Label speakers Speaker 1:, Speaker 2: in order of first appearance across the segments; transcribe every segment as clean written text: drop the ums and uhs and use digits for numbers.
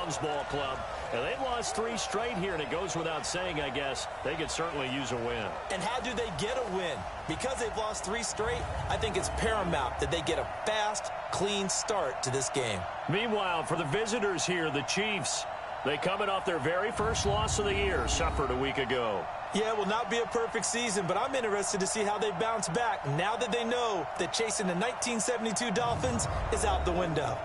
Speaker 1: Browns ball club. And they've lost 3 straight here, and it goes without saying, I guess, they could certainly use a win.
Speaker 2: And how do they get a win? Because they've lost 3 straight, I think it's paramount that they get a fast, clean start to this game.
Speaker 1: Meanwhile, for the visitors here, the Chiefs, they coming off their very first loss of the year, suffered a week ago.
Speaker 2: Yeah, it will not be a perfect season, but I'm interested to see how they bounce back now that they know that chasing the 1972 Dolphins is out the window.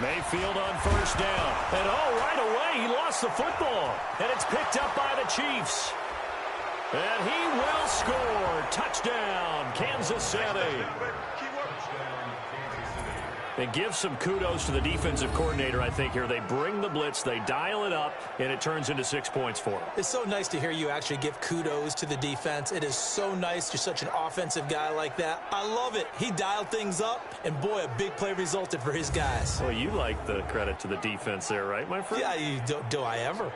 Speaker 1: Mayfield on first down. And right away, he lost the football. And it's picked up by the Chiefs. And he will score. Touchdown, Kansas City. And give some kudos to the defensive coordinator, I think, here. They bring the blitz, they dial it up, and it turns into 6 points for them.
Speaker 2: It's so nice to hear you actually give kudos to the defense. It is so nice. You're such an offensive guy like that. I love it. He dialed things up, and boy, a big play resulted for his guys.
Speaker 1: Well, you like the credit to the defense there, right, my friend?
Speaker 2: Yeah, do I ever?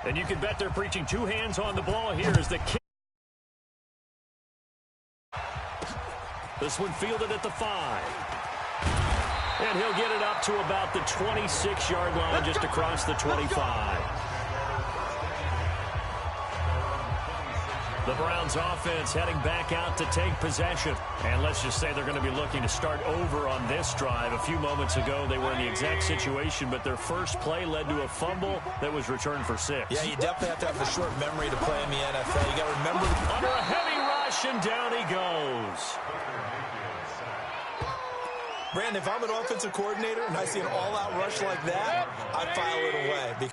Speaker 1: And you can bet they're preaching two hands on the ball here as the kick. This one fielded at the 5. And he'll get it up to about the 26-yard line, just across the 25. The Browns offense heading back out to take possession. And let's just say they're going to be looking to start over on this drive. A few moments ago, they were in the exact situation, but their first play led to a fumble that was returned for 6.
Speaker 2: Yeah, you definitely have to have a short memory to play in the NFL. You got to remember.
Speaker 1: Under a heavy rush, and down he goes.
Speaker 2: Brandon, if I'm an offensive coordinator and I see an all-out rush like that, I'd file it away.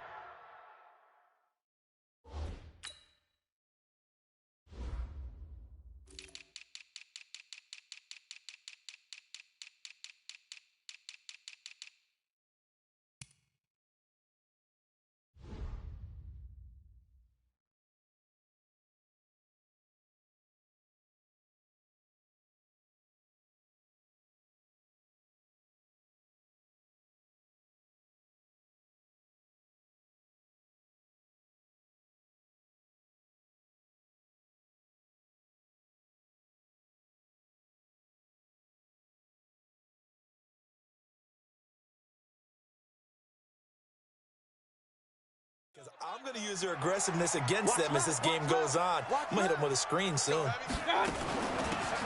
Speaker 2: Because I'm going to use their aggressiveness against them as this game goes on. I'm going to hit them with a screen soon.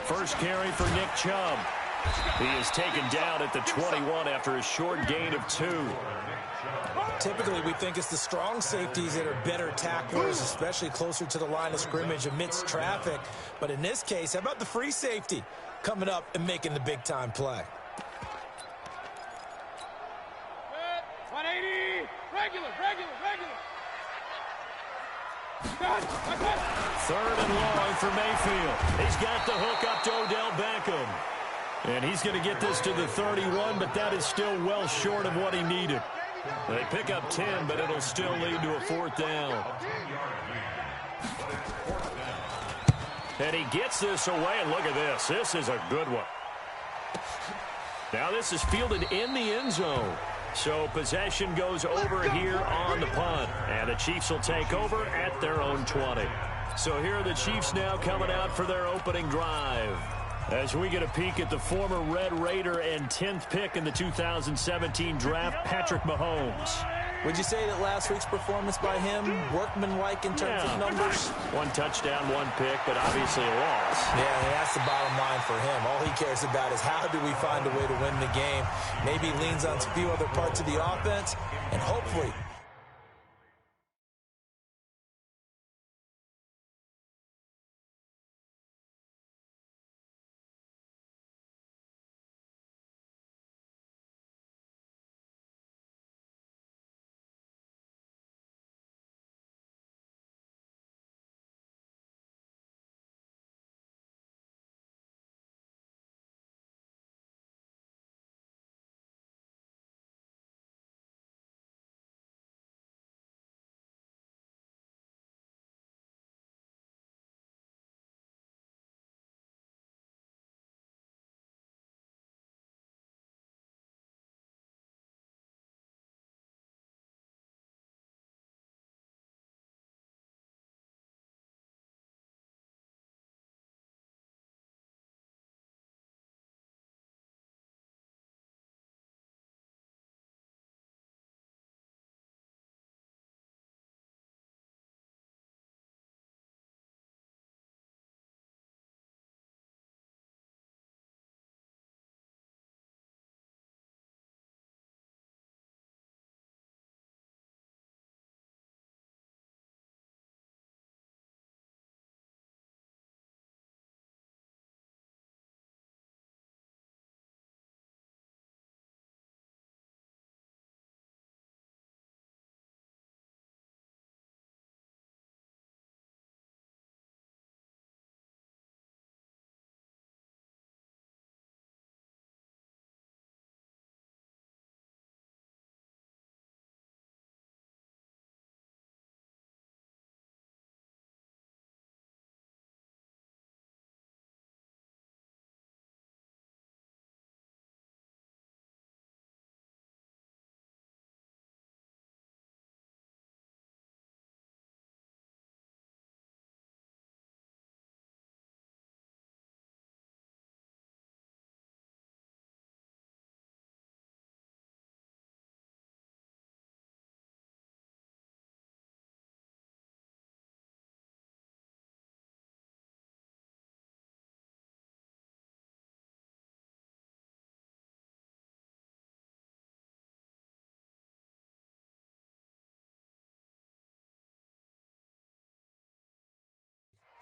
Speaker 1: First carry for Nick Chubb. He is taken down at the 21 after a short gain of 2.
Speaker 2: Typically, we think it's the strong safeties that are better tacklers, especially closer to the line of scrimmage amidst traffic. But in this case, how about the free safety coming up and making the big-time play?
Speaker 3: 180, regular.
Speaker 1: Third and long for Mayfield. He's got the hook up to Odell Beckham. And he's going to get this to the 31, but that is still well short of what he needed. They pick up 10, but it'll still lead to a 4th down. And he gets this away, and look at this. This is a good one. Now this is fielded in the end zone. So possession goes over here on the punt. And the Chiefs will take over at their own 20. So here are the Chiefs now coming out for their opening drive. As we get a peek at the former Red Raider and 10th pick in the 2017 draft, Patrick Mahomes.
Speaker 2: Would you say that last week's performance by him, workmanlike in terms of numbers?
Speaker 1: 1 touchdown, 1 pick, but obviously a loss.
Speaker 2: Yeah, and that's the bottom line for him. All he cares about is how do we find a way to win the game. Maybe leans on a few other parts of the offense, and hopefully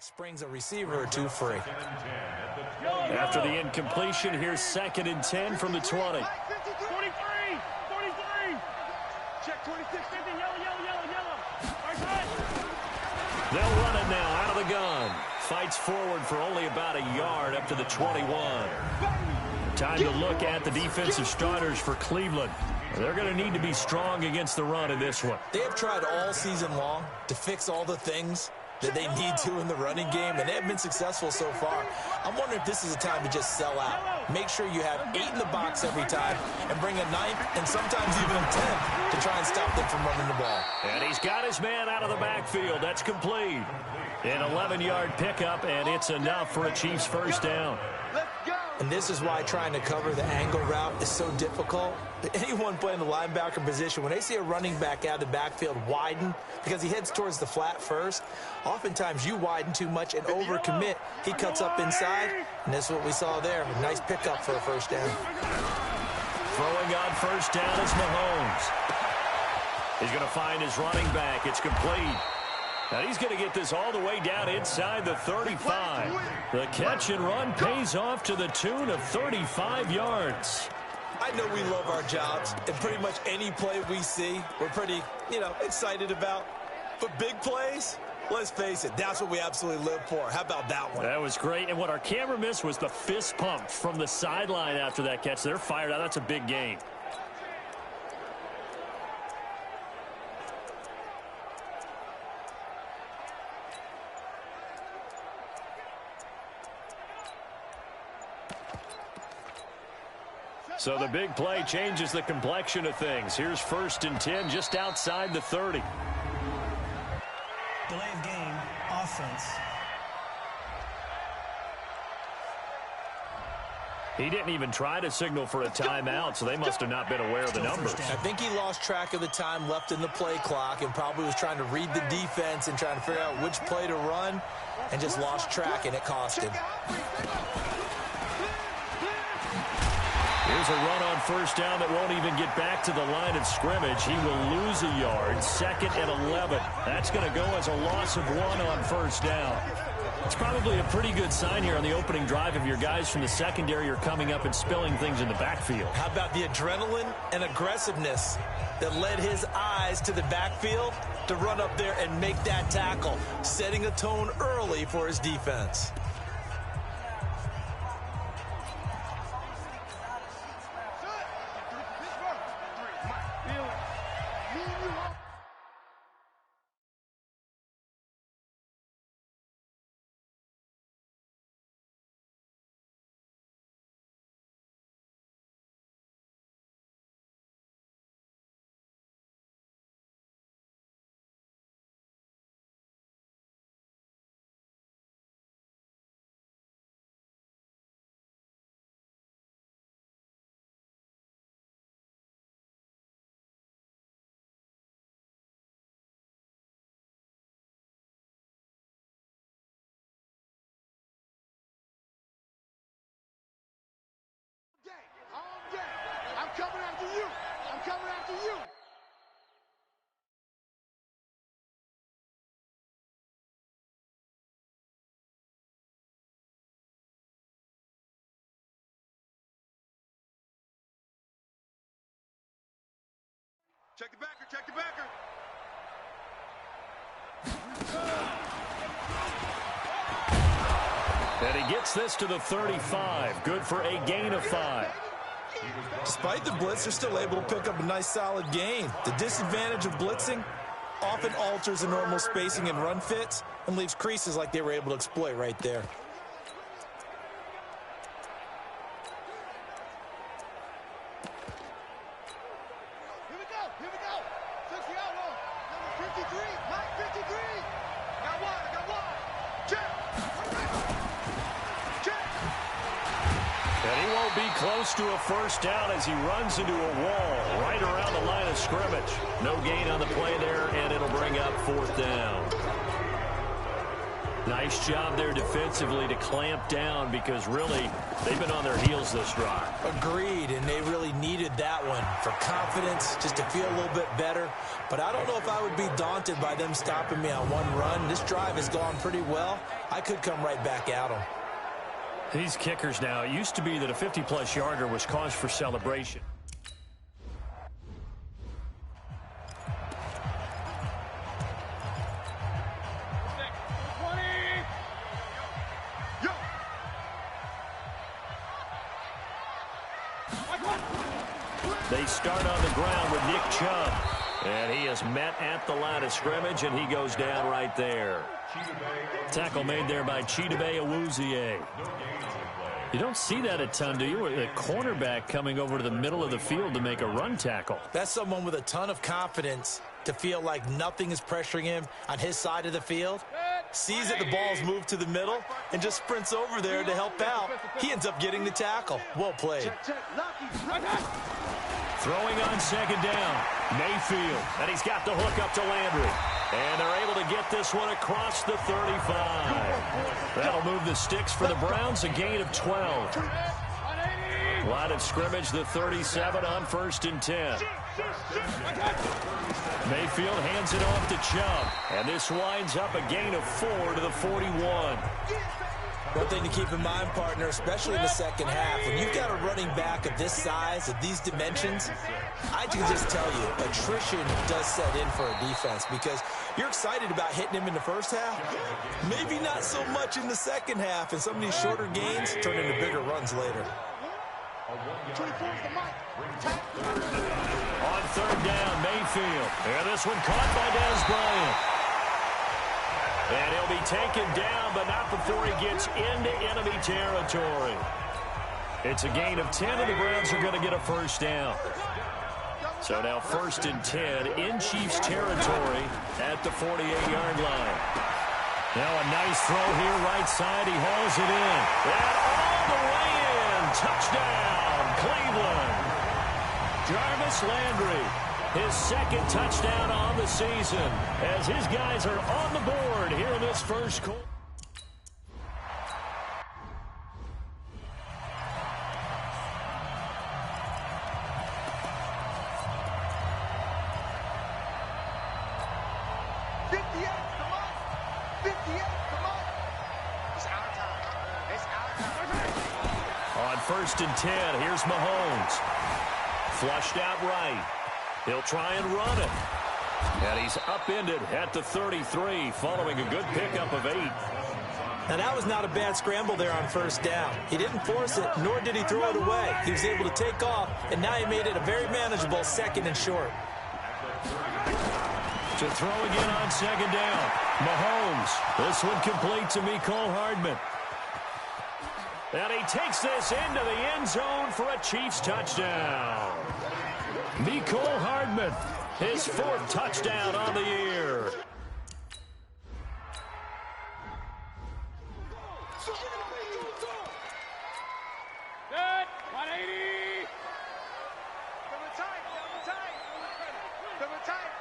Speaker 2: Springs a receiver or two free.
Speaker 1: After the incompletion, here's 2nd and 10 from the 20.
Speaker 3: 43. Check 26, 50, yellow.
Speaker 1: They'll run it now out of the gun. Fights forward for only about a yard up to the 21. Time to look at the defensive starters for Cleveland. They're going to need to be strong against the run in this one.
Speaker 2: They have tried all season long to fix all the things that they need to in the running game, and they have been successful so far. I'm wondering if this is a time to just sell out. Make sure you have 8 in the box every time and bring a 9th and sometimes even a 10th to try and stop them from running the ball.
Speaker 1: And he's got his man out of the backfield. That's complete. An 11-yard pickup, and it's enough for a Chiefs first down.
Speaker 2: And this is why trying to cover the angle route is so difficult. Anyone playing the linebacker position, when they see a running back out of the backfield widen because he heads towards the flat first, oftentimes you widen too much and overcommit. He cuts up inside, and this is what we saw there. A nice pickup for a first down.
Speaker 1: Throwing on first down is Mahomes. He's going to find his running back. It's complete. Now he's going to get this all the way down inside the 35. The catch and run pays off to the tune of 35 yards.
Speaker 2: I know we love our jobs, and pretty much any play we see, we're pretty, excited about. But big plays, let's face it, that's what we absolutely live for. How about that one?
Speaker 1: That was great, and what our camera missed was the fist pump from the sideline after that catch. They're fired out. That's a big gain. So the big play changes the complexion of things. Here's 1st and 10 just outside the 30.
Speaker 4: Delay of game, offense.
Speaker 1: He didn't even try to signal for a timeout, so they must have not been aware of the numbers.
Speaker 2: I think he lost track of the time left in the play clock and probably was trying to read the defense and trying to figure out which play to run and just lost track, and it cost him.
Speaker 1: Here's a run on first down that won't even get back to the line of scrimmage. He will lose a yard. 2nd and 11. That's going to go as a loss of 1 on first down. It's probably a pretty good sign here on the opening drive if your guys from the secondary are coming up and spilling things in the backfield.
Speaker 2: How about the adrenaline and aggressiveness that led his eyes to the backfield to run up there and make that tackle, setting a tone early for his defense.
Speaker 3: I'm coming after you. I'm coming after you. Check the backer, check the backer.
Speaker 1: And he gets this to the 35. Good for a gain of 5.
Speaker 2: Despite the blitz, they're still able to pick up a nice solid gain. The disadvantage of blitzing often alters the normal spacing and run fits and leaves creases like they were able to exploit right there.
Speaker 3: Here we go, here we go. Santiago, number 53, Mike 53. Got one. Check.
Speaker 1: And he won't be close to a first down as he runs into a wall right around the line of scrimmage. No gain on the play there, and it'll bring up 4th down. Nice job there defensively to clamp down because really they've been on their heels this drive.
Speaker 2: Agreed, and they really needed that one for confidence, just to feel a little bit better. But I don't know if I would be daunted by them stopping me on one run. This drive has gone pretty well. I could come right back at them.
Speaker 1: These kickers now, it used to be that a 50-plus yarder was cause for celebration. They start on the ground with Nick Chubb. And he is met at the line of scrimmage, and he goes down right there. Tackle made there by Chidobe Awuzie. You don't see that a ton, do you? The cornerback coming over to the middle of the field to make a run tackle.
Speaker 2: That's someone with a ton of confidence to feel like nothing is pressuring him on his side of the field. Sees that the ball's moved to the middle and just sprints over there to help out. He ends up getting the tackle. Well played.
Speaker 1: Throwing on second down, Mayfield. And he's got the hook up to Landry. And they're able to get this one across the 35. That'll move the sticks for the Browns, a gain of 12. Line of scrimmage, the 37 on 1st and 10. Mayfield hands it off to Chubb. And this winds up a gain of 4 to the 41.
Speaker 2: One thing to keep in mind, partner, especially in the second half, when you've got a running back of this size, of these dimensions, I can just tell you, attrition does set in for a defense because you're excited about hitting him in the first half. Maybe not so much in the second half, and some of these shorter gains turn into bigger runs later.
Speaker 1: On third down, Mayfield. And this one caught by Dez Bryant. And he'll be taken down, but not before he gets into enemy territory. It's a gain of 10, and the Browns are going to get a first down. So now 1st and 10 in Chiefs territory at the 48-yard line. Now a nice throw here, right side. He hauls it in. And all the way in. Touchdown, Cleveland. Jarvis Landry. His second touchdown on the season as his guys are on the board here in this first quarter. On 1st and 10, here's Mahomes. Flushed out right. He'll try and run it. And he's upended at the 33 following a good pickup of 8.
Speaker 2: Now, that was not a bad scramble there on 1st down. He didn't force it, nor did he throw it away. He was able to take off, and now he made it a very manageable 2nd and short.
Speaker 1: To throw again on 2nd down. Mahomes. This one complete to Mecole Hardman. And he takes this into the end zone for a Chiefs touchdown. Mecole Hardman, his 4th touchdown on the year.
Speaker 3: Good. 180. Double tight.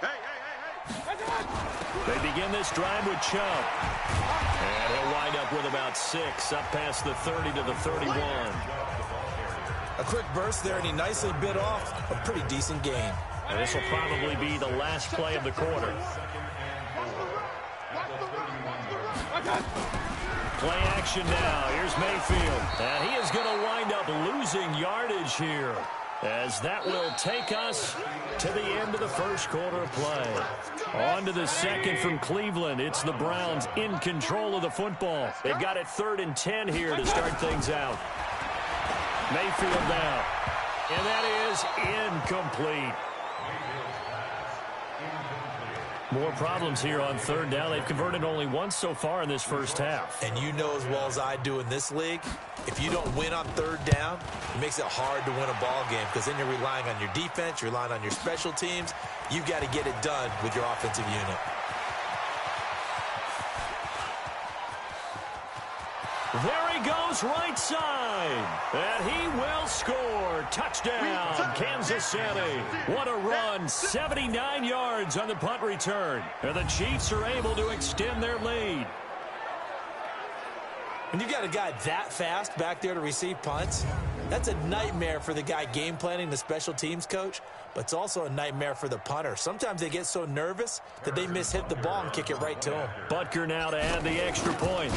Speaker 3: Hey.
Speaker 1: They begin this drive with Chubb. And he'll wind up with about 6, up past the 30 to the 31.
Speaker 2: A quick burst there, and he nicely bit off a pretty decent gain.
Speaker 1: And this will probably be the last play of the quarter. Play action now. Here's Mayfield. And he is going to wind up losing yardage here, as that will take us to the end of the first quarter of play. On to the second from Cleveland. It's the Browns in control of the football. They've got it 3rd and 10 here to start things out. Mayfield now. And that is incomplete. More problems here on 3rd down. They've converted only once so far in this first half.
Speaker 2: And you know as well as I do in this league, if you don't win on 3rd down, it makes it hard to win a ball game because then you're relying on your defense, you're relying on your special teams. You've got to get it done with your offensive unit.
Speaker 1: There he goes right side. And he will score. Touchdown, Kansas City. What a run. 79 yards on the punt return. And the Chiefs are able to extend their lead.
Speaker 2: When you've got a guy that fast back there to receive punts, that's a nightmare for the guy game planning, the special teams coach, but it's also a nightmare for the punter. Sometimes they get so nervous that they mishit the ball and kick it right to him.
Speaker 1: Butker now to add the extra point.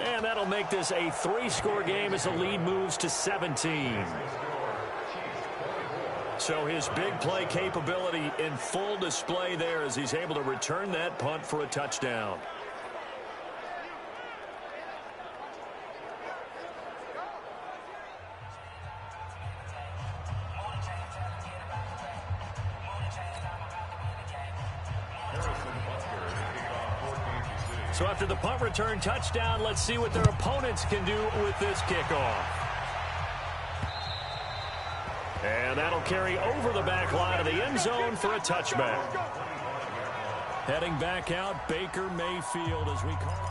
Speaker 1: And that'll make this a 3-score game as the lead moves to 17. So his big play capability in full display there as he's able to return that punt for a touchdown. So after the punt return touchdown, let's see what their opponents can do with this kickoff. And that'll carry over the back line of the end zone for a touchback. Heading back out, Baker Mayfield as we call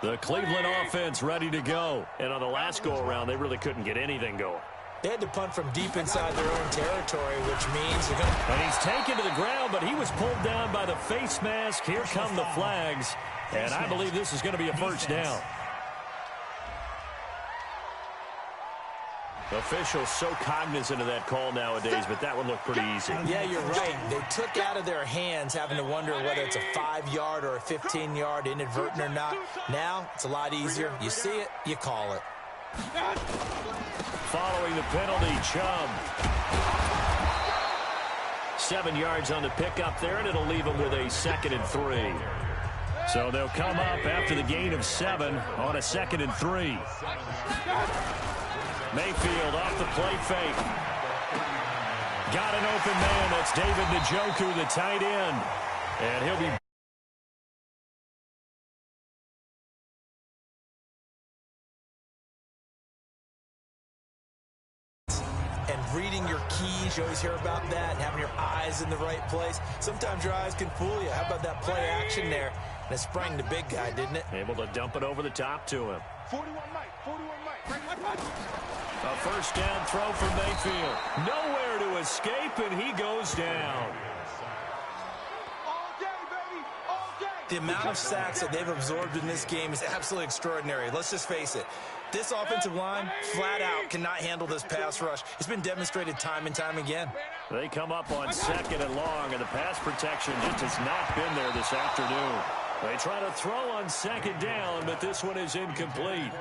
Speaker 1: it. The Cleveland offense ready to go. And on the last go-around, they really couldn't get anything going.
Speaker 2: They had to punt from deep inside their own territory, which means they're going to...
Speaker 1: And he's taken to the ground, but he was pulled down by the face mask. Here come the flags. And I believe this is going to be a first down. Officials so cognizant of that call nowadays, but that one looked pretty easy.
Speaker 2: Yeah, you're right. They took out of their hands having to wonder whether it's a 5-yard or a 15-yard inadvertent or not. Now, it's a lot easier. You see it, you call it.
Speaker 1: Following the penalty, Chubb. 7 yards on the pickup there, and it'll leave them with a 2nd and 3. So they'll come up after the gain of 7 on a 2nd and 3. Mayfield off the play fake. Got an open man. That's David Njoku, the tight end. And he'll be...
Speaker 2: And reading your keys, you always hear about that, and having your eyes in the right place. Sometimes your eyes can fool you. How about that play action there? And it sprang the big guy, didn't it?
Speaker 1: Able to dump it over the top to him.
Speaker 3: 41 Mike.
Speaker 1: A first down throw for Mayfield. Nowhere to escape, and he goes down.
Speaker 3: All day, baby. All day.
Speaker 2: The amount of sacks that they've absorbed in this game is absolutely extraordinary. Let's just face it. This offensive line, flat out, cannot handle this pass rush. It's been demonstrated time and time again.
Speaker 1: They come up on 2nd and long, and the pass protection just has not been there this afternoon. They try to throw on 2nd down, but this one is incomplete.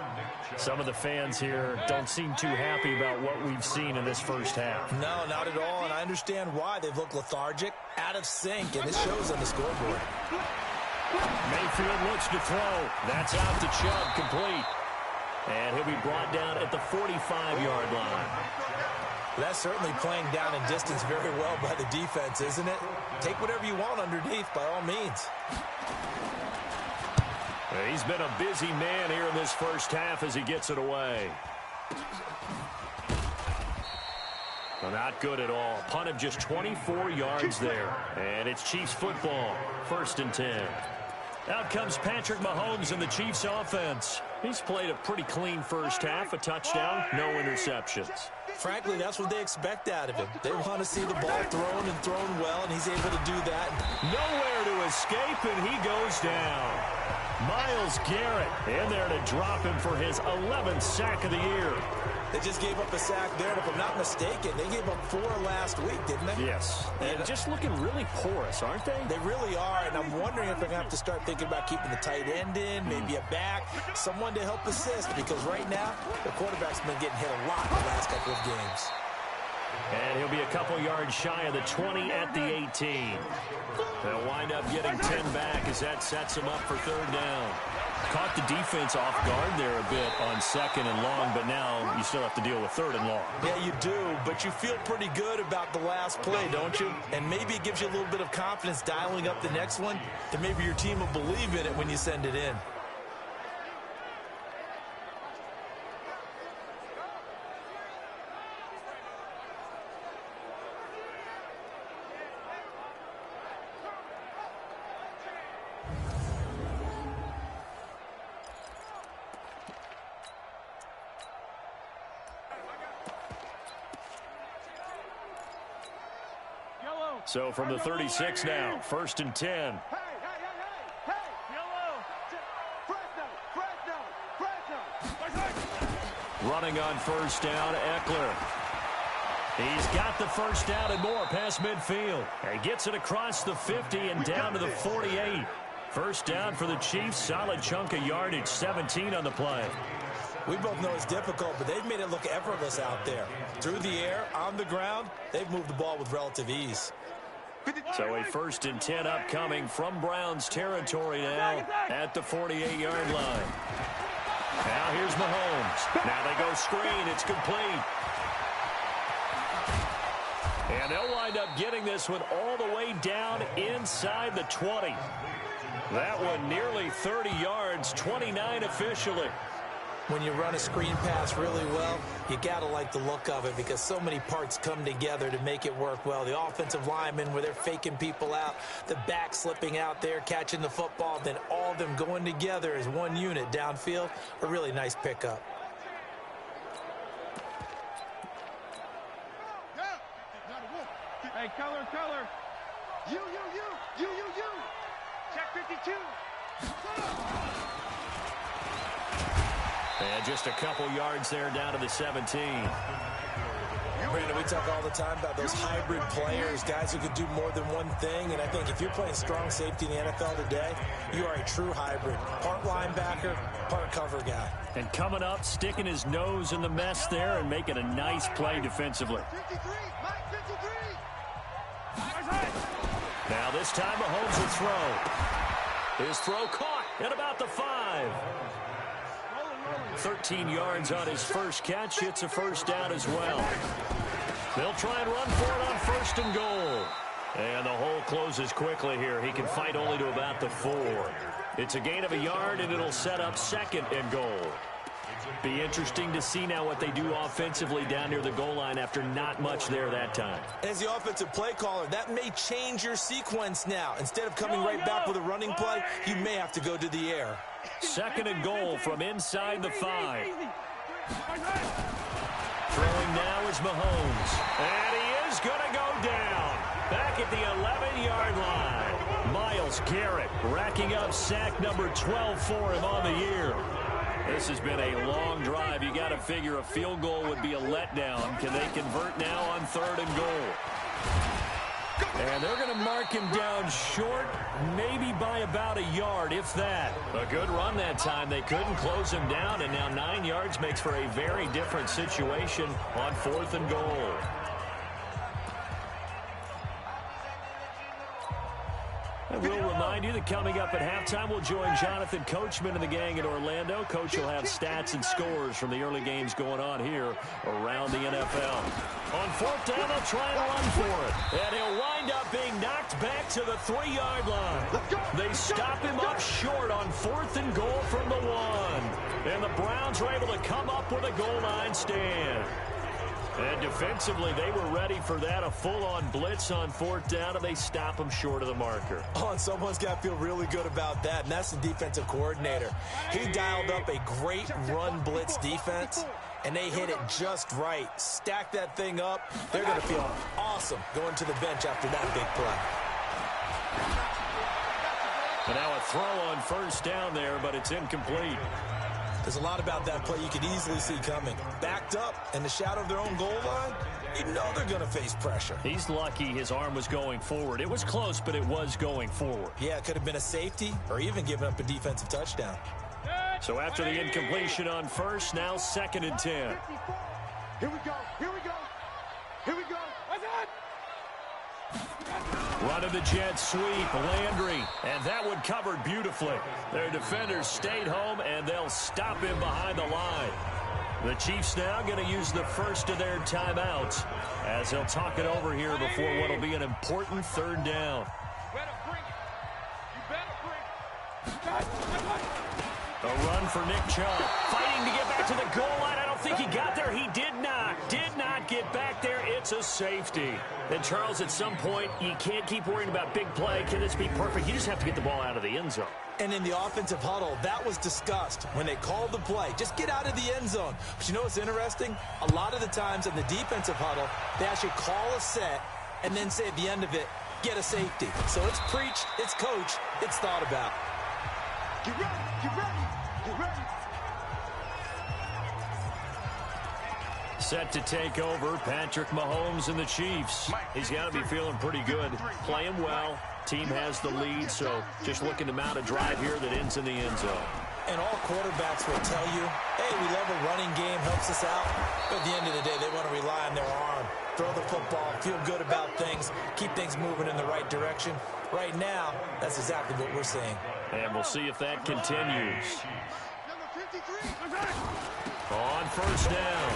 Speaker 1: Some of the fans here don't seem too happy about what we've seen in this first half.
Speaker 2: No, not at all, and I understand why. They've looked lethargic, out of sync, and it shows on the scoreboard.
Speaker 1: Mayfield looks to throw. That's out to Chubb, complete. And he'll be brought down at the 45-yard line.
Speaker 2: That's certainly playing down in distance very well by the defense, isn't it? Take whatever you want underneath, by all means.
Speaker 1: He's been a busy man here in this first half as he gets it away. Well, not good at all. Punt of just 24 yards there. And it's Chiefs football, 1st and 10. Out comes Patrick Mahomes in the Chiefs offense. He's played a pretty clean first half, a touchdown, no interceptions.
Speaker 2: Frankly, that's what they expect out of him. They want to see the ball thrown and thrown well, and he's able to do that.
Speaker 1: Nowhere to escape, and he goes down. Myles Garrett in there to drop him for his 11th sack of the year.
Speaker 2: They just gave up a sack there, and if I'm not mistaken, they gave up 4 last week, didn't they?
Speaker 1: Yes. And just looking really porous, aren't they?
Speaker 2: They really are, and I'm wondering if they're going to have to start thinking about keeping the tight end in, maybe a back, someone to help assist, because right now, the quarterback's been getting hit a lot in the last couple of games.
Speaker 1: And he'll be a couple yards shy of the 20 at the 18. They'll wind up getting 10 back as that sets him up for 3rd down. Caught the defense off guard there a bit on 2nd and long, but now you still have to deal with 3rd and long.
Speaker 2: Yeah, you do, but you feel pretty good about the last play, don't you? And maybe it gives you a little bit of confidence dialing up the next one, that maybe your team will believe in it when you send it in.
Speaker 1: So from the 36 now, 1st and 10. Running on first down, Eckler. He's got the first down and more past midfield. And he gets it across the 50 and down to the 48. First down for the Chiefs. Solid chunk of yardage, 17 on the play.
Speaker 2: We both know it's difficult, but they've made it look effortless out there. Through the air, on the ground, they've moved the ball with relative ease.
Speaker 1: So a 1st and 10 upcoming from Browns territory now at the 48-yard line. Now here's Mahomes. Now they go screen. It's complete. And they'll wind up getting this one all the way down inside the 20. That one nearly 30 yards, 29 officially.
Speaker 2: When you run a screen pass really well, you got to like the look of it because so many parts come together to make it work well. The offensive linemen, where they're faking people out, the back slipping out there, catching the football, then all of them going together as one unit downfield. A really nice pickup.
Speaker 3: Hey, color. You. Check 52.
Speaker 1: And just a couple yards there down to the 17.
Speaker 2: Brandon, we talk all the time about those hybrid players, guys who can do more than one thing. And I think if you're playing strong safety in the NFL today, you are a true hybrid. Part linebacker, part cover guy.
Speaker 1: And coming up, sticking his nose in the mess there and making a nice play defensively.
Speaker 3: 53. Mike 53.
Speaker 1: Now this time Mahomes will throw. His throw caught at about the 5. 13 yards on his first catch. It's a first down as well. They'll try and run for it on 1st and goal. And the hole closes quickly here. He can fight only to about the 4. It's a gain of a yard, and it'll set up 2nd and goal. Be interesting to see now what they do offensively down near the goal line after not much there that time.
Speaker 2: As the offensive play caller, that may change your sequence now. Instead of coming right back with a running play, you may have to go to the air.
Speaker 1: 2nd and goal from inside the 5. Throwing now is Mahomes. And he is going to go down. Back at the 11-yard line. Myles Garrett racking up sack number 12 for him on the year. This has been a long drive. You got to figure a field goal would be a letdown. Can they convert now on 3rd and goal? And they're going to mark him down short, maybe by about a yard, if that. A good run that time. They couldn't close him down, and now 9 yards makes for a very different situation on 4th and goal. I will remind you that coming up at halftime, we'll join Jonathan Coachman and the gang in Orlando. Coach will have stats and scores from the early games going on here around the NFL. On 4th down, they'll try and run for it. And he'll wind up being knocked back to the 3-yard line. They stop him up short on 4th and goal from the 1. And the Browns are able to come up with a goal line stand. And defensively, they were ready for that, a full-on blitz on 4th down, and they stop him short of the marker.
Speaker 2: Oh, and someone's got to feel really good about that, and that's the defensive coordinator. He dialed up a great run blitz defense, and they hit it just right. Stack that thing up. They're going to feel awesome going to the bench after that big play.
Speaker 1: And now a throw on 1st down there, but it's incomplete.
Speaker 2: There's a lot about that play you could easily see coming. Backed up in the shadow of their own goal line, you know they're going to face pressure.
Speaker 1: He's lucky his arm was going forward. It was close, but it was going forward.
Speaker 2: Yeah, it could have been a safety or even given up a defensive touchdown.
Speaker 1: So after the incompletion on 1st, now 2nd and 10.
Speaker 3: Here we go.
Speaker 1: Run of the jet sweep, Landry, and that one covered beautifully. Their defenders stayed home, and they'll stop him behind the line. The Chiefs now going to use the first of their timeouts as they'll talk it over here before what will be an important 3rd down. A run for Nick Chubb, fighting to get back to the goal line. I don't think he got there. He did not get back there. It's a safety. And, Charles, at some point, you can't keep worrying about big play. Can this be perfect? You just have to get the ball out of the end zone.
Speaker 2: And in the offensive huddle, that was discussed when they called the play. Just get out of the end zone. But you know what's interesting? A lot of the times in the defensive huddle, they actually call a set and then say at the end of it, get a safety. So it's preached, it's coached, it's thought about.
Speaker 3: Get ready.
Speaker 1: Set to take over, Patrick Mahomes and the Chiefs. He's got to be feeling pretty good, playing well. Team has the lead, so just looking to mount a drive here that ends in the end zone.
Speaker 2: And all quarterbacks will tell you, hey, we love a running game, helps us out. But at the end of the day, they want to rely on their arm. Throw the football, feel good about things, keep things moving in the right direction. Right now, that's exactly what we're seeing.
Speaker 1: And we'll see if that continues.
Speaker 3: Number 53.
Speaker 1: On first down,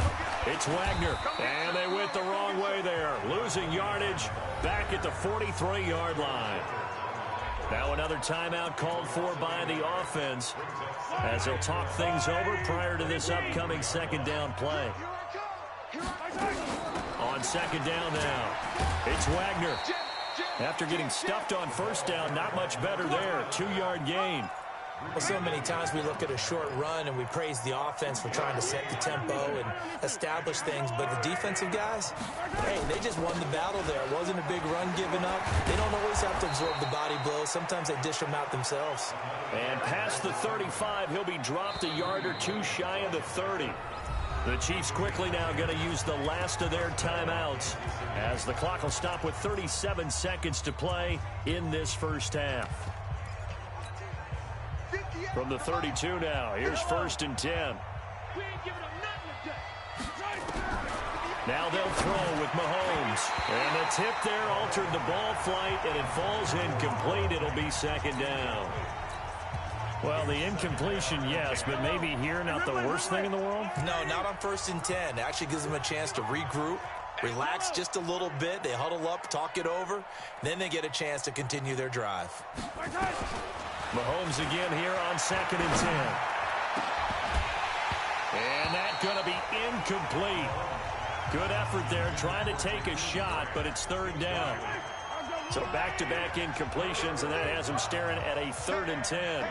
Speaker 1: it's Wagner. And they went the wrong way there. Losing yardage back at the 43-yard line. Now another timeout called for by the offense as they'll talk things over prior to this upcoming second down play. On second down now, it's Wagner. After getting stuffed on first down, not much better there. 2-yard gain.
Speaker 2: Well, so many times we look at a short run and we praise the offense for trying to set the tempo and establish things, but the defensive guys, hey, they just won the battle there. It wasn't a big run given up. They don't always have to absorb the body blows. Sometimes they dish them out themselves.
Speaker 1: And past the 35, he'll be dropped a yard or two shy of the 30. The Chiefs quickly now going to use the last of their timeouts as the clock will stop with 37 seconds to play in this first half. From the 32 now, here's 1st and 10. Now they'll throw with Mahomes. And the tip there altered the ball flight, and it falls incomplete. It'll be second down. Well, the incompletion, yes, but maybe here not the worst thing in the world?
Speaker 2: No, not on 1st and 10. It actually gives them a chance to regroup, relax just a little bit. They huddle up, talk it over. Then they get a chance to continue their drive.
Speaker 1: Mahomes again here on 2nd and 10. And that's going to be incomplete. Good effort there trying to take a shot, but it's 3rd down. So back-to-back incompletions, and that has him staring at a 3rd and 10.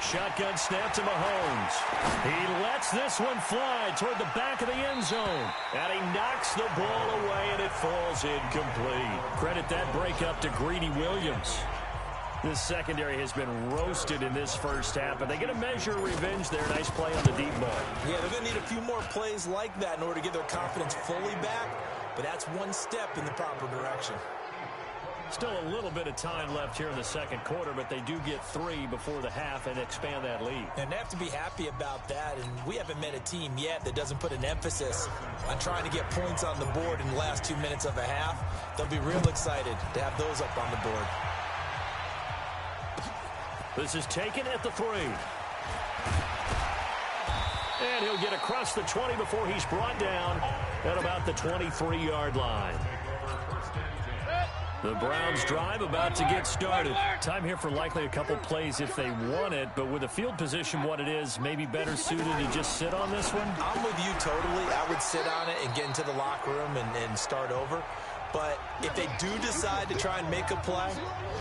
Speaker 1: Shotgun snap to Mahomes. He lets this one fly toward the back of the end zone. And he knocks the ball away, and it falls incomplete. Credit that breakup to Greedy Williams. This secondary has been roasted in this first half, but they get a measure of revenge there. Nice play on the deep ball.
Speaker 2: Yeah, they're going to need a few more plays like that in order to get their confidence fully back, but that's one step in the proper direction.
Speaker 1: Still a little bit of time left here in the second quarter, but they do get 3 before the half and expand that lead.
Speaker 2: And they have to be happy about that, and we haven't met a team yet that doesn't put an emphasis on trying to get points on the board in the last 2 minutes of a half. They'll be real excited to have those up on the board.
Speaker 1: This is taken at the 3. And he'll get across the 20 before he's brought down at about the 23-yard line. The Browns drive about to get started. Time here for likely a couple plays if they want it, but with the field position what it is, maybe better suited to just sit on this one?
Speaker 2: I'm with you totally. I would sit on it and get into the locker room and start over. But if they do decide to try and make a play,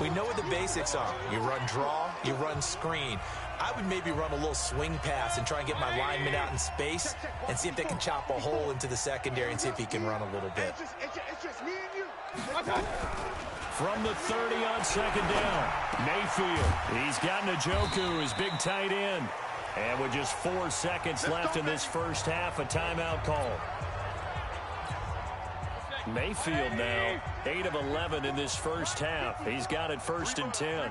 Speaker 2: we know what the basics are. You run draw, you run screen. I would maybe run a little swing pass and try and get my lineman out in space and see if they can chop a hole into the secondary and see if he can run a little bit.
Speaker 3: It's just me and you.
Speaker 1: From the 30 on 2nd down, Mayfield. He's got Njoku, his big tight end. And with just 4 seconds left in this first half, a timeout call. Mayfield now, 8 of 11 in this first half. He's got it 1st and 10.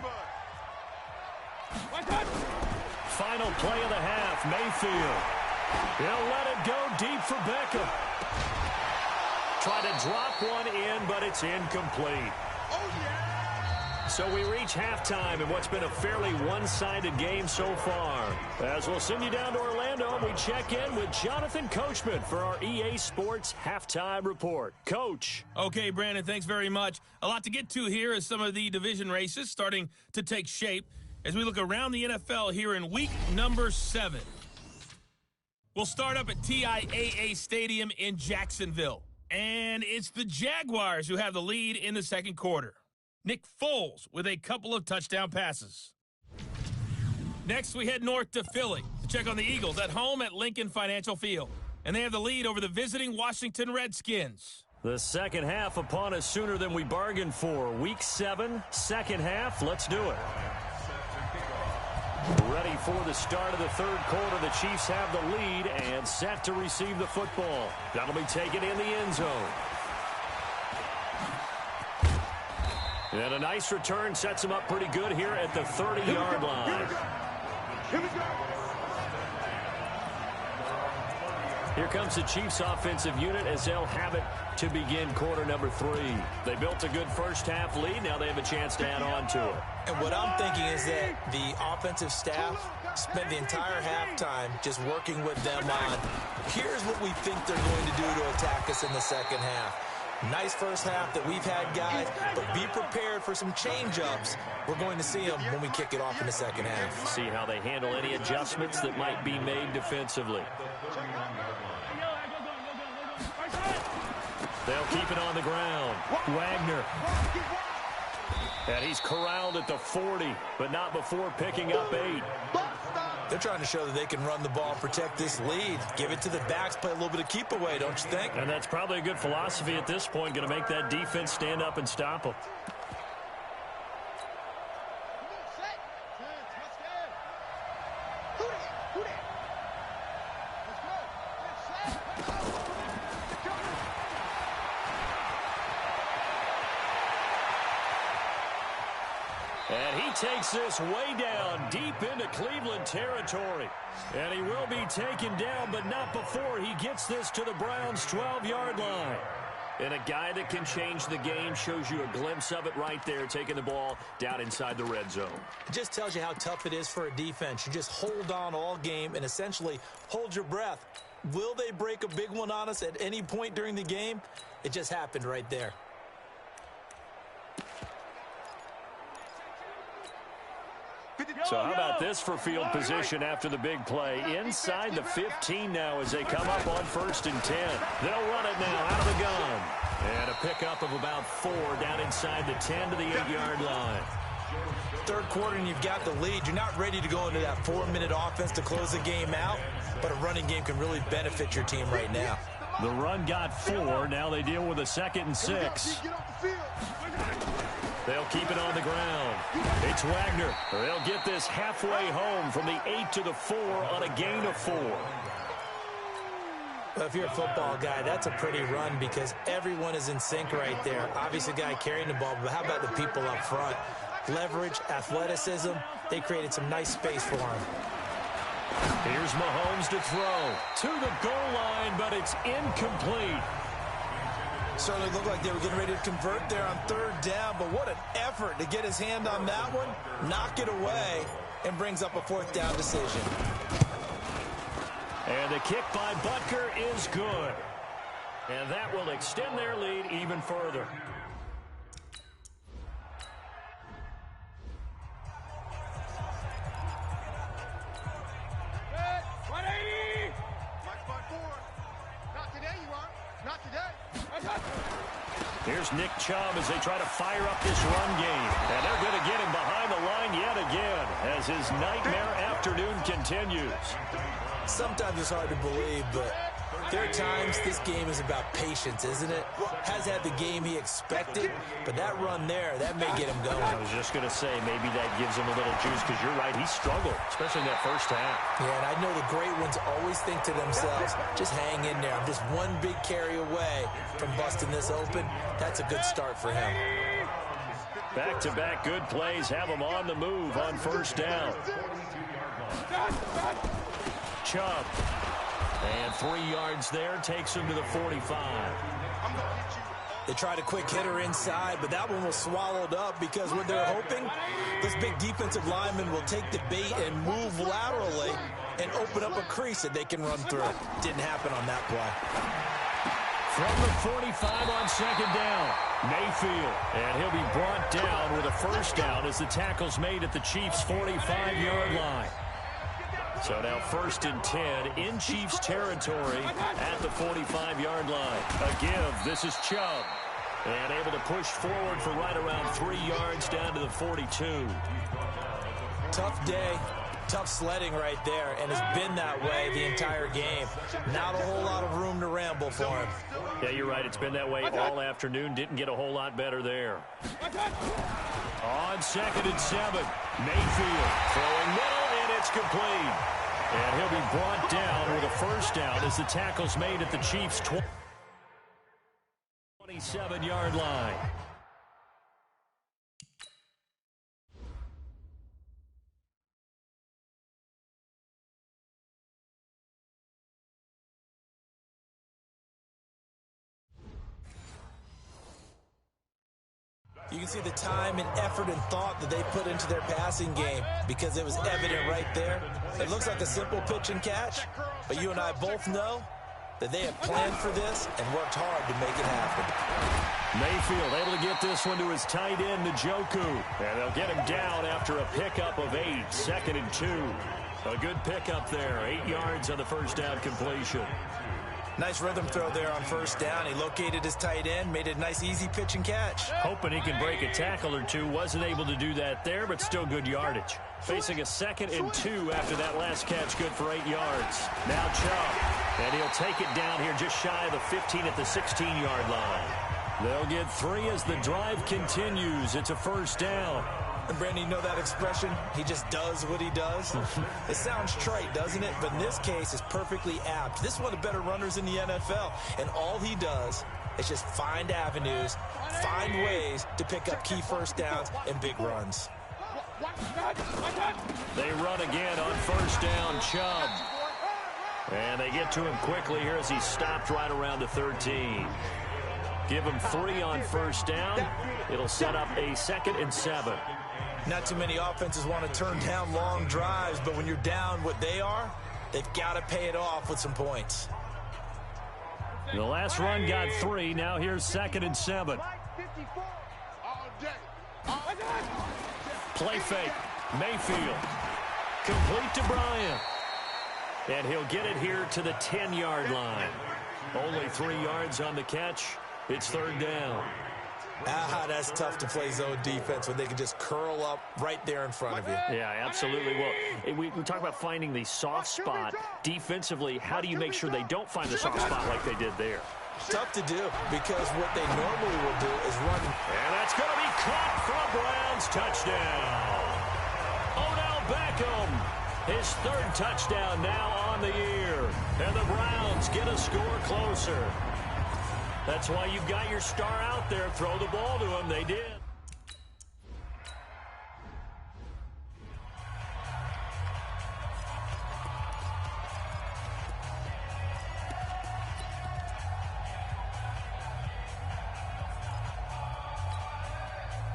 Speaker 1: Final play of the half, Mayfield. He'll let it go deep for Beckham. Try to drop one in, but it's incomplete. So we reach halftime in what's been a fairly one-sided game so far. As we'll send you down to Orlando, we check in with Jonathan Coachman for our EA Sports Halftime Report. Coach.
Speaker 5: Okay, Brandon, thanks very much. A lot to get to here as some of the division races starting to take shape as we look around the NFL here in week number 7. We'll start up at TIAA Stadium in Jacksonville. And it's the Jaguars who have the lead in the second quarter. Nick Foles with a couple of touchdown passes. Next, we head north to Philly to check on the Eagles at home at Lincoln Financial Field. And they have the lead over the visiting Washington Redskins.
Speaker 1: The second half upon us sooner than we bargained for. Week 7, second half. Let's do it. Ready for the start of the third quarter. The Chiefs have the lead and set to receive the football. That'll be taken in the end zone. And a nice return sets him up pretty good here at the 30-yard line.
Speaker 3: Here we go.
Speaker 1: Here comes the Chiefs offensive unit as they'll have it to begin quarter number 3. They built a good first half lead. Now they have a chance to add on to it.
Speaker 2: And what I'm thinking is that the offensive staff spent the entire halftime just working with them on, here's what we think they're going to do to attack us in the second half. Nice first half that we've had, guys, but be prepared for some change-ups. We're going to see them when we kick it off in the second half.
Speaker 1: See how they handle any adjustments that might be made defensively. They'll keep it on the ground. Wagner. And he's corralled at the 40, but not before picking up 8.
Speaker 2: They're trying to show that they can run the ball, protect this lead, give it to the backs, play a little bit of keep away, don't you think?
Speaker 1: And that's probably a good philosophy at this point, going to make that defense stand up and stop them. And he takes this way down, deep into Cleveland territory. And he will be taken down, but not before he gets this to the Browns' 12-yard line. And a guy that can change the game shows you a glimpse of it right there, taking the ball down inside the red zone.
Speaker 2: It just tells you how tough it is for a defense. You just hold on all game and essentially hold your breath. Will they break a big one on us at any point during the game? It just happened right there.
Speaker 1: So how about this for field position after the big play? Inside the 15 now as they come up on 1st and 10. They'll run it now out of the gun. And a pickup of about 4 down inside the 10 to the 8-yard line.
Speaker 2: Third quarter and you've got the lead. You're not ready to go into that 4-minute offense to close the game out, but a running game can really benefit your team right now.
Speaker 1: The run got 4. Now they deal with a 2nd and 6. They'll keep it on the ground. It's Wagner. They'll get this halfway home from the 8 to the 4 on a gain of 4.
Speaker 2: Well, if you're a football guy, that's a pretty run because everyone is in sync right there. Obviously, the guy carrying the ball, but how about the people up front? Leverage, athleticism, they created some nice space for him.
Speaker 1: Here's Mahomes to throw. To the goal line, but it's incomplete.
Speaker 2: Certainly looked like they were getting ready to convert there on 3rd down, but what an effort to get his hand on that one, knock it away, and brings up a 4th down decision.
Speaker 1: And the kick by Butker is good. And that will extend their lead even further. Here's Nick Chubb as they try to fire up this run game. And they're going to get him behind the line yet again as his nightmare afternoon continues.
Speaker 2: Sometimes it's hard to believe, but there are times this game is about patience, isn't it? Has had the game he expected, but that run there, that may get him going.
Speaker 1: I was just going to say, maybe that gives him a little juice because you're right, he struggled, especially in that first half.
Speaker 2: Yeah, and I know the great ones always think to themselves, just hang in there. I'm just one big carry away from busting this open. That's a good start for him.
Speaker 1: Back-to-back good plays have him on the move on 1st down. Chubb. And 3 yards there takes him to the 45.
Speaker 2: They tried a quick hitter inside, but that one was swallowed up because what they're hoping, this big defensive lineman will take the bait and move laterally and open up a crease that they can run through. Didn't happen on that play.
Speaker 1: From the 45 on 2nd down, Mayfield. And he'll be brought down with a 1st down as the tackle's made at the Chiefs' 45-yard line. So now 1st and 10 in Chiefs territory at the 45-yard line. A give. This is Chubb. And able to push forward for right around 3 yards down to the 42.
Speaker 2: Tough day. Tough sledding right there, and it's been that way the entire game. Not a whole lot of room to ramble for him.
Speaker 1: Yeah, you're right. It's been that way all afternoon. Didn't get a whole lot better there. On 2nd and 7, Mayfield throwing middle. It's complete. And he'll be brought down with a first down as the tackle's made at the Chiefs' 27-yard line.
Speaker 2: You can see the time and effort and thought that they put into their passing game because it was evident right there. It looks like a simple pitch and catch, but you and I both know that they have planned for this and worked hard to make it happen.
Speaker 1: Mayfield able to get this one to his tight end, Njoku. And they'll get him down after a pickup of 8, 2nd and 2. A good pickup there, 8 yards on the first down completion.
Speaker 2: Nice rhythm throw there on first down. He located his tight end, made it a nice easy pitch and catch.
Speaker 1: Hoping he can break a tackle or two. Wasn't able to do that there, but still good yardage. Facing a 2nd and 2 after that last catch, good for 8 yards. Now Chubb, and he'll take it down here just shy of the 15 at the 16-yard line. They'll get 3 as the drive continues. It's a first down.
Speaker 2: And Brandon, you know that expression? He just does what he does. It sounds trite, doesn't it? But in this case, it's perfectly apt. This is one of the better runners in the NFL. And all he does is just find avenues, find ways to pick up key first downs and big runs.
Speaker 1: They run again on first down, Chubb. And they get to him quickly here as he's stopped right around the 13. Give him 3 on first down. It'll set up a 2nd and 7.
Speaker 2: Not too many offenses want to turn down long drives, but when you're down what they are, they've got to pay it off with some points.
Speaker 1: The last run got 3. Now here's 2nd and 7. Play fake. Mayfield. Complete to Bryant. And he'll get it here to the 10-yard line. Only 3 yards on the catch. It's 3rd down.
Speaker 2: That's tough to play zone defense when they can just curl up right there in front of you.
Speaker 1: Yeah, absolutely. Well, we talk about finding the soft spot. Defensively, how do you make sure they don't find the soft spot like they did there?
Speaker 2: Tough to do because what they normally will do is run.
Speaker 1: And that's going to be caught for a Browns touchdown. Odell Beckham, his 3rd touchdown now on the year. And the Browns get a score closer. That's why you've got your star out there. Throw the ball to him. They did.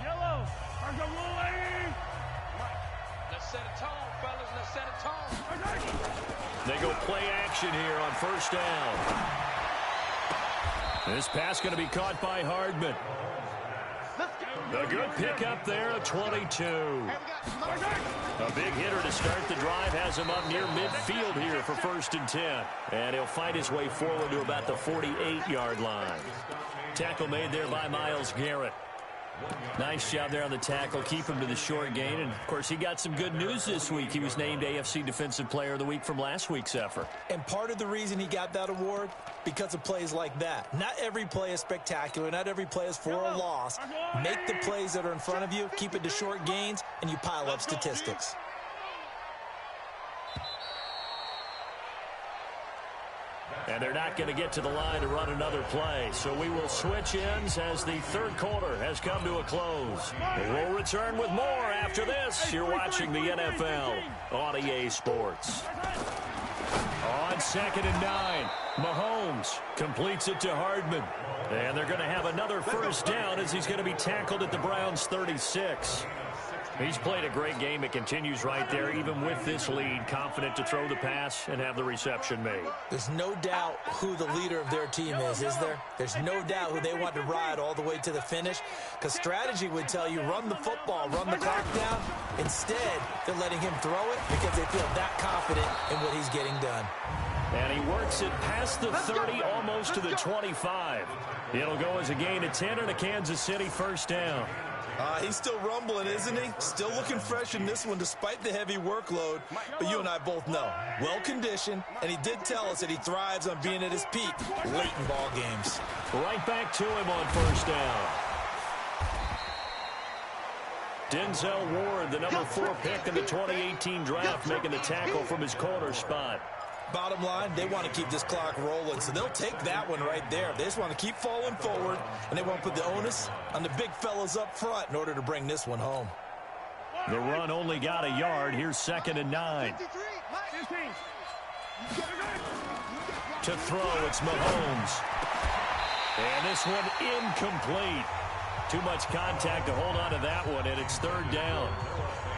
Speaker 3: Yellow, are you rolling? Let's set a tone, fellas. Let's set a tone.
Speaker 1: They go play action here on first down. This pass going to be caught by Hardman. A good pickup there at 22. A big hitter to start the drive. Has him up near midfield here for 1st and 10. And he'll find his way forward to about the 48-yard line. Tackle made there by Myles Garrett. Nice job there on the tackle. Keep him to the short gain. And, of course, he got some good news this week. He was named AFC Defensive Player of the Week from last week's effort.
Speaker 2: And part of the reason he got that award, because of plays like that. Not every play is spectacular. Not every play is for a loss. Make the plays that are in front of you, keep it to short gains, and you pile up statistics.
Speaker 1: And they're not going to get to the line to run another play. So we will switch ends as the 3rd quarter has come to a close. We'll return with more after this. You're watching the NFL on EA Sports. On 2nd and 9, Mahomes completes it to Hardman. And they're going to have another first down as he's going to be tackled at the Browns' 36. He's played a great game. It continues right there, even with this lead, confident to throw the pass and have the reception made.
Speaker 2: There's no doubt who the leader of their team is there? There's no doubt who they want to ride all the way to the finish, because strategy would tell you run the football, run the clock down. Instead, they're letting him throw it because they feel that confident in what he's getting done.
Speaker 1: And he works it past the 30, almost to the 25. It'll go as a gain of 10 and a Kansas City first down.
Speaker 2: He's still rumbling, isn't he? Still looking fresh in this one despite the heavy workload. But you and I both know, well-conditioned, and he did tell us that he thrives on being at his peak late in ball games.
Speaker 1: Right back to him on first down. Denzel Ward, the number 4 pick in the 2018 draft, making the tackle from his corner spot.
Speaker 2: Bottom line, they want to keep this clock rolling, so they'll take that one right there. They just want to keep falling forward, and they want to put the onus on the big fellas up front in order to bring this one home.
Speaker 1: The run only got a yard. Here's 2nd and 9. To throw, it's Mahomes. And this one incomplete. Too much contact to hold on to that one, and it's 3rd down.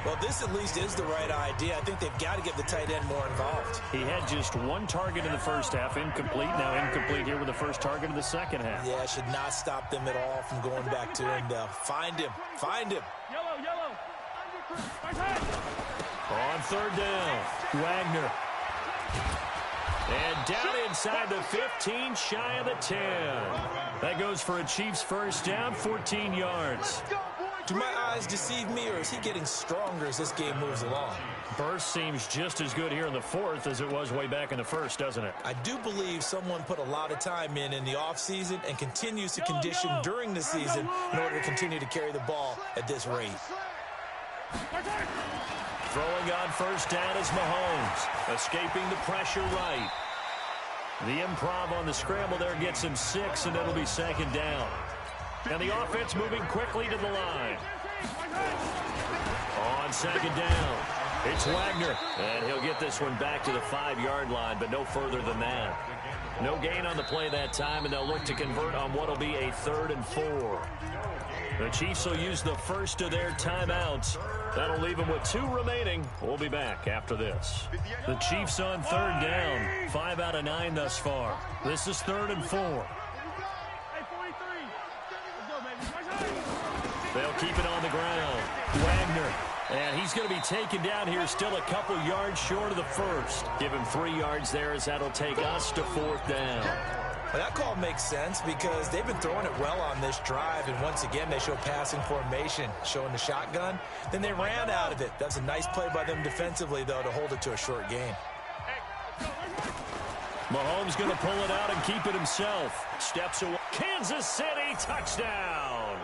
Speaker 2: Well, this at least is the right idea. I think they've got to get the tight end more involved.
Speaker 1: He had just 1 target in the first half, incomplete. Now incomplete here with the first target of the second half.
Speaker 2: Yeah, should not stop them at all from going back to him. Find him. Find him.
Speaker 3: Yellow.
Speaker 1: On 3rd down, Wagner. And down inside the 15, shy of the 10. That goes for a Chiefs first down, 14 yards.
Speaker 2: Do my eyes deceive me, or is he getting stronger as this game moves along?
Speaker 1: Burst seems just as good here in the 4th as it was way back in the 1st, doesn't it?
Speaker 2: I do believe someone put a lot of time in the offseason and continues to condition during the season in order to continue to carry the ball at this rate.
Speaker 1: Throwing on first down is Mahomes, escaping the pressure right. The improv on the scramble there gets him 6, and it'll be 2nd down. And the offense moving quickly to the line. On 2nd down, it's Wagner. And he'll get this one back to the 5-yard line, but no further than that. No gain on the play that time, and they'll look to convert on what will be a 3rd and 4. The Chiefs will use the first of their timeouts. That'll leave them with 2 remaining. We'll be back after this. The Chiefs on 3rd down. 5 out of 9 thus far. This is 3rd and 4. They'll keep it on the ground. Wagner. And he's going to be taken down here, still a couple yards short of the first. Give him 3 yards there as that'll take us to 4th down.
Speaker 2: Well, that call makes sense because they've been throwing it well on this drive, and once again they show passing formation, showing the shotgun. Then they ran out of it. That's a nice play by them defensively, though, to hold it to a short gain.
Speaker 1: Mahomes going to pull it out and keep it himself. Steps away. Kansas City touchdown.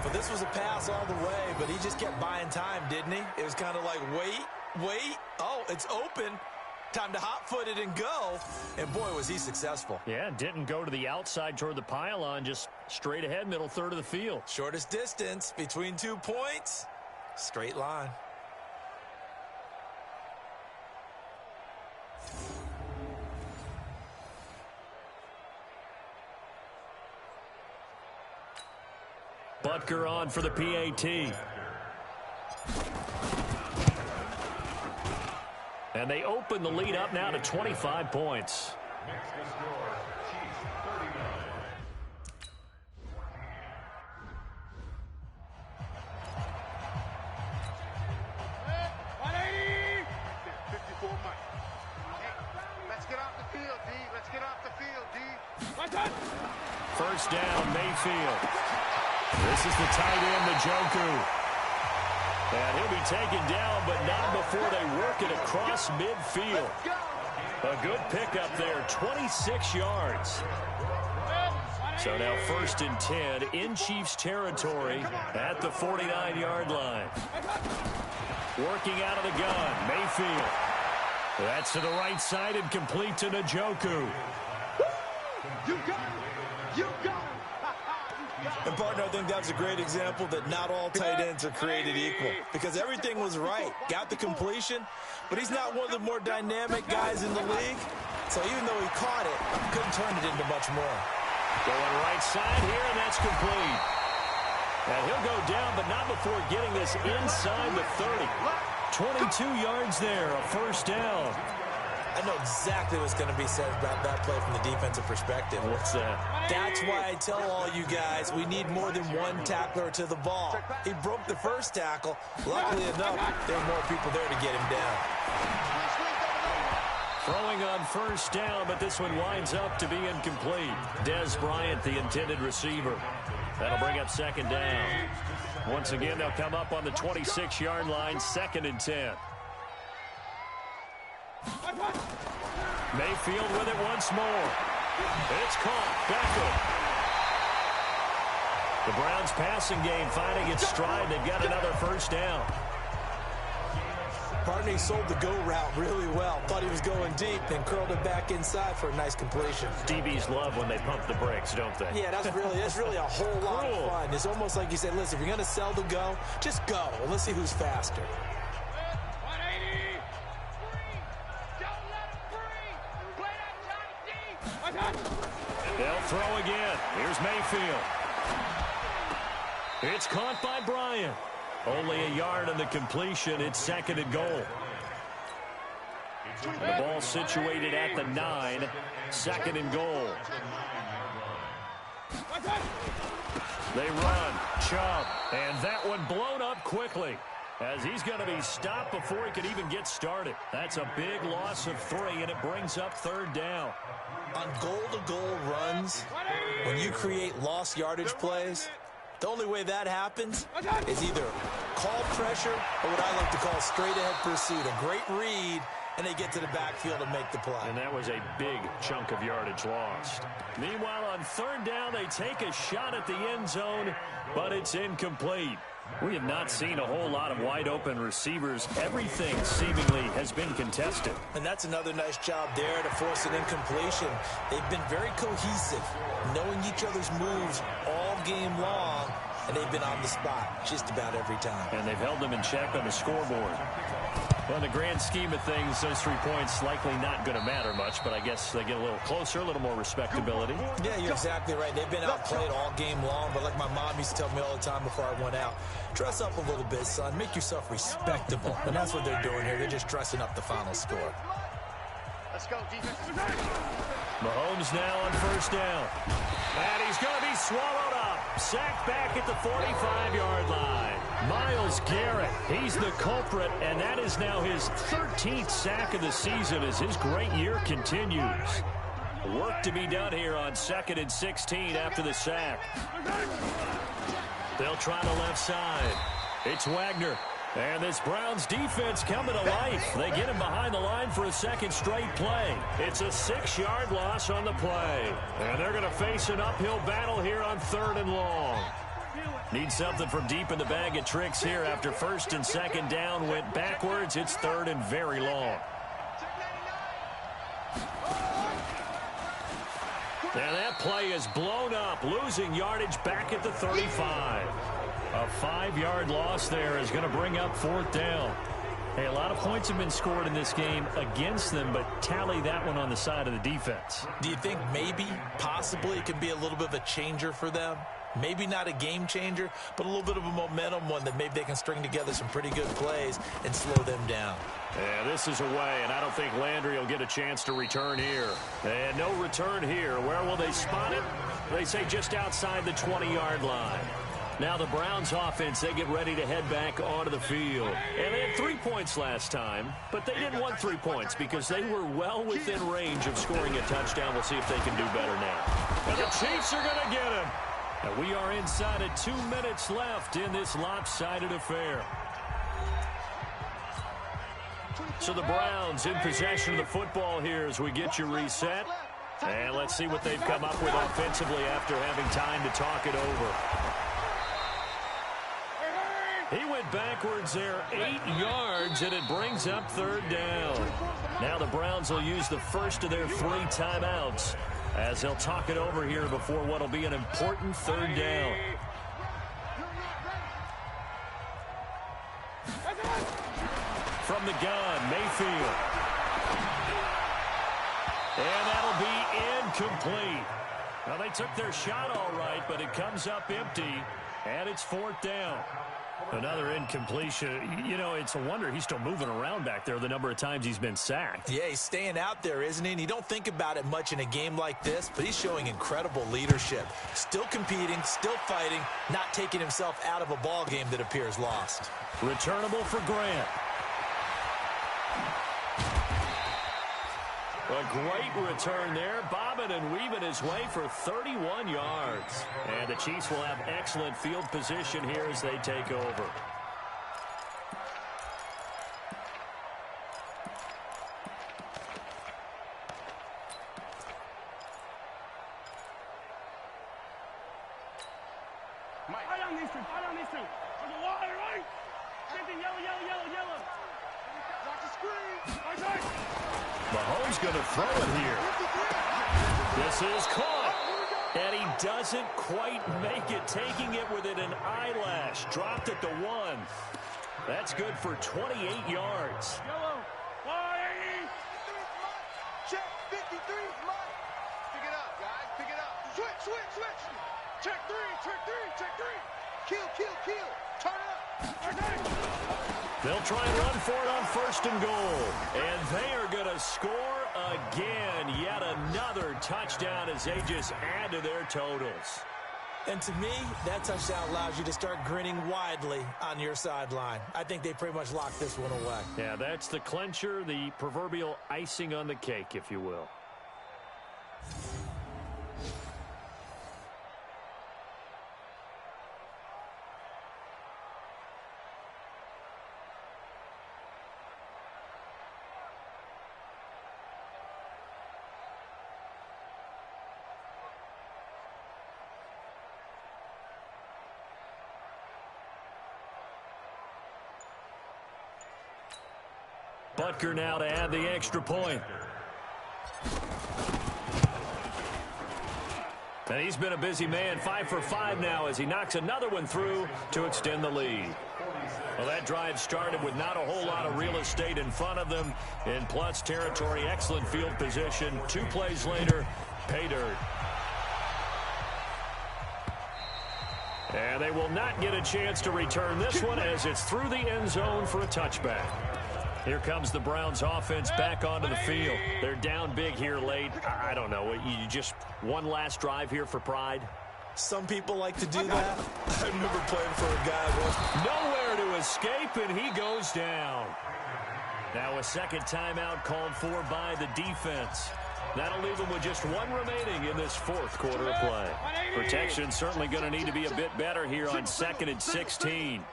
Speaker 2: Well, this was a pass all the way, but he just kept buying time, didn't he? It was kind of like, wait. Oh, it's open. Time to hot-foot it and go. And, boy, was he successful.
Speaker 1: Yeah, didn't go to the outside toward the pylon, just straight ahead, middle third of the field.
Speaker 2: Shortest distance between 2 points. Straight line.
Speaker 1: Butker on for the PAT. And they open the lead up now to 25 points.
Speaker 3: Let's get off the field, D. Let's get off the field, D.
Speaker 1: First down, Mayfield. This is the tight end, Njoku. And he'll be taken down, but not before they work it across midfield. A good pickup there, 26 yards. So now 1st and 10 in Chiefs territory at the 49-yard line. Working out of the gun, Mayfield. That's to the right side and complete to Njoku.
Speaker 3: You got it. You got it.
Speaker 2: And, partner, I think that was a great example that not all tight ends are created equal because everything was right. Got the completion, but he's not one of the more dynamic guys in the league. So even though he caught it, couldn't turn it into much more.
Speaker 1: Going right side here, and that's complete. And he'll go down, but not before getting this inside the 30. 22 yards there, a first down.
Speaker 2: I know exactly what's going to be said about that play from the defensive perspective.
Speaker 1: What's that?
Speaker 2: That's why I tell all you guys we need more than one tackler to the ball. He broke the first tackle. Luckily enough, there were more people there to get him down.
Speaker 1: Throwing on first down, but this one winds up to be incomplete. Dez Bryant, the intended receiver. That'll bring up 2nd down. Once again, they'll come up on the 26-yard line, 2nd and 10. Mayfield with it once more. It's caught. Beckham. The Browns passing game finding its stride. They've got another first down.
Speaker 2: Partney sold the go route really well. Thought he was going deep, then curled it back inside for a nice completion.
Speaker 1: DBs love when they pump the brakes, don't they?
Speaker 2: Yeah, that's really a whole lot of fun. It's almost like you said, listen, if you're going to sell the go, just go. And let's see who's faster.
Speaker 3: 180. Don't let him free. Play that shot deep.
Speaker 1: They'll throw again. Here's Mayfield. It's caught by Bryant. Only a yard on the completion. It's second and goal. The ball situated at the 9. Second and goal. They run. Chubb. And that one blown up quickly, as he's going to be stopped before he could even get started. That's a big loss of 3, and it brings up third down.
Speaker 2: On goal-to-goal runs, when you create lost yardage plays, the only way that happens is either call pressure or what I like to call straight-ahead pursuit. A great read, and they get to the backfield and make the play.
Speaker 1: And that was a big chunk of yardage lost. Meanwhile, on third down, they take a shot at the end zone, but it's incomplete. We have not seen a whole lot of wide-open receivers. Everything seemingly has been contested.
Speaker 2: And that's another nice job there to force an incompletion. They've been very cohesive, knowing each other's moves all game long, and they've been on the spot just about every time.
Speaker 1: And they've held them in check on the scoreboard. Well, in the grand scheme of things, those 3 points likely not going to matter much, but I guess they get a little closer, a little more respectability.
Speaker 2: Yeah, you're exactly right. They've been outplayed all game long, but like my mom used to tell me all the time before I went out, dress up a little bit, son. Make yourself respectable. And that's what they're doing here. They're just dressing up the final score.
Speaker 3: Let's go, defense.
Speaker 1: Mahomes now on first down. And he's going to be swallowed up. Sacked back at the 45-yard line. Myles Garrett, he's the culprit, and that is now his 13th sack of the season as his great year continues. Work to be done here on 2nd and 16 after the sack. They'll try the left side. It's Wagner. And this Browns defense coming to life. They get him behind the line for a second straight play. It's a 6-yard loss on the play. And they're going to face an uphill battle here on 3rd and long. Need something from deep in the bag of tricks here after 1st and 2nd down went backwards. It's 3rd and very long. And that play is blown up, losing yardage back at the 35. A 5-yard loss there is going to bring up 4th down. Hey, a lot of points have been scored in this game against them, but tally that one on the side of the defense.
Speaker 2: Do you think maybe, possibly, it could be a little bit of a changer for them? Maybe not a game changer, but a little bit of a momentum one that maybe they can string together some pretty good plays and slow them down.
Speaker 1: Yeah, this is away, and I don't think Landry will get a chance to return here. And no return here. Where will they spot it? They say just outside the 20-yard line. Now the Browns offense, they get ready to head back onto the field. And they had 3 points last time, but they didn't want 3 points because they were well within range of scoring a touchdown. We'll see if they can do better now. And the Chiefs are going to get him. And we are inside of 2 minutes left in this lopsided affair. So the Browns in possession of the football here as we get you reset. And let's see what they've come up with offensively after having time to talk it over. He went backwards there 8 yards, and it brings up 3rd down. Now the Browns will use the first of their 3 timeouts as they'll talk it over here before what will be an important 3rd down. From the gun, Mayfield. And that'll be incomplete. Well, they took their shot all right, but it comes up empty, and it's 4th down. Another incompletion. You know, it's a wonder he's still moving around back there the number of times he's been sacked.
Speaker 2: Yeah, he's staying out there, isn't he? And you don't think about it much in a game like this, but he's showing incredible leadership. Still competing, still fighting, not taking himself out of a ball game that appears lost.
Speaker 1: Returnable for Grant. A great return there, bobbing and weaving his way for 31 yards. And the Chiefs will have excellent field position here as they take over.
Speaker 3: Fight on these two. There's a wall there, right? Everything yellow. Watch the screen.
Speaker 1: Mahomes going to throw it here. This is caught. And he doesn't quite make it, taking it within an eyelash. Dropped at the 1. That's good for 28 yards.
Speaker 3: Yellow. Check 53 is mine. Pick it up, guys. Pick it up. Switch. Check 3. Kill. Turn it up.
Speaker 1: They'll try and run for it on 1st and goal. And they are going to score again. Yet another touchdown as they just add to their totals.
Speaker 2: And to me, that touchdown allows you to start grinning widely on your sideline. I think they pretty much locked this one away.
Speaker 1: Yeah, that's the clincher, the proverbial icing on the cake, if you will. Butker now to add the extra point. And he's been a busy man, 5 for 5 now as he knocks another one through to extend the lead. Well, that drive started with not a whole lot of real estate in front of them. In plus territory, excellent field position. 2 plays later, pay dirt. And they will not get a chance to return this one as it's through the end zone for a touchback. Here comes the Browns offense back onto the field. They're down big here late. I don't know. You just one last drive here for pride?
Speaker 2: Some people like to do that. I remember playing for a guy once.
Speaker 1: Nowhere to escape, and he goes down. Now a second timeout called for by the defense. That'll leave them with just 1 remaining in this 4th quarter of play. Protection certainly going to need to be a bit better here on 2nd and 16.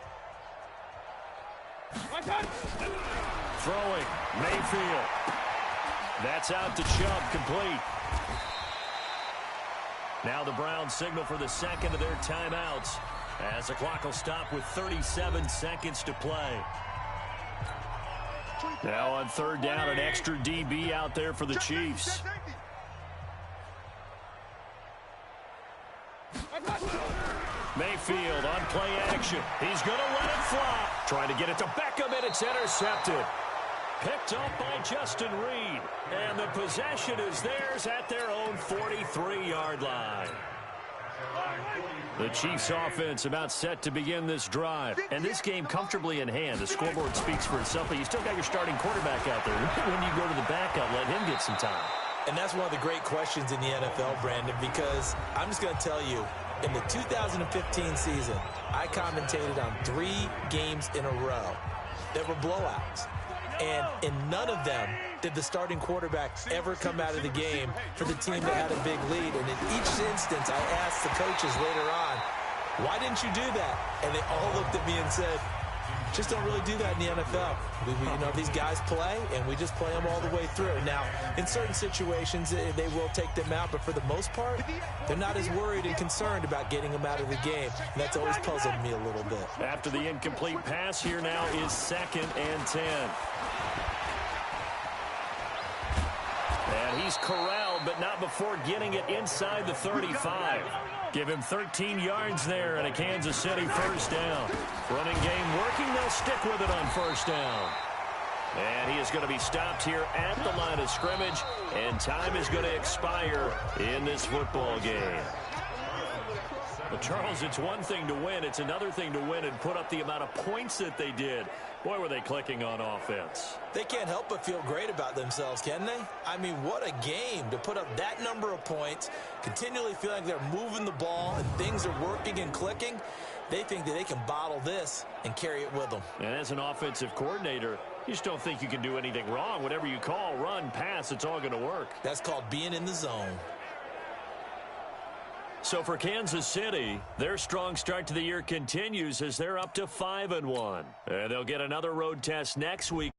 Speaker 1: Throwing, Mayfield. That's out to Chubb, complete. Now the Browns signal for the second of their timeouts as the clock will stop with 37 seconds to play. Now on 3rd down, an extra DB out there for the Chiefs. Mayfield on play action. He's going to let it fly. Trying to get it to Beckham, and it's intercepted. Picked up by Justin Reed. And the possession is theirs at their own 43-yard line. The Chiefs offense about set to begin this drive. And this game comfortably in hand. The scoreboard speaks for itself, but you still got your starting quarterback out there. When you go to the backup, let him get some time.
Speaker 2: And that's one of the great questions in the NFL, Brandon, because I'm just going to tell you, in the 2015 season, I commentated on 3 games in a row that were blowouts. And in none of them did the starting quarterback ever come out of the game for the team that had a big lead. And in each instance, I asked the coaches later on, why didn't you do that? And they all looked at me and said, just don't really do that in the NFL. These guys play, and we just play them all the way through. Now, in certain situations, they will take them out, but for the most part, they're not as worried and concerned about getting them out of the game. And that's always puzzled me a little bit.
Speaker 1: After the incomplete pass, here now is 2nd and 10. And he's corralled, but not before getting it inside the 35. Give him 13 yards there and a Kansas City 1st down. Running game working. They'll stick with it on 1st down. And he is going to be stopped here at the line of scrimmage, and time is going to expire in this football game. Well, Charles, it's one thing to win. It's another thing to win and put up the amount of points that they did. Boy, were they clicking on offense.
Speaker 2: They can't help but feel great about themselves, can they? I mean, what a game to put up that number of points, continually feel like they're moving the ball and things are working and clicking. They think that they can bottle this and carry it with them.
Speaker 1: And as an offensive coordinator, you just don't think you can do anything wrong. Whatever you call, run, pass, it's all going to work.
Speaker 2: That's called being in the zone.
Speaker 1: So for Kansas City, their strong start to the year continues as they're up to 5-1. And they'll get another road test next week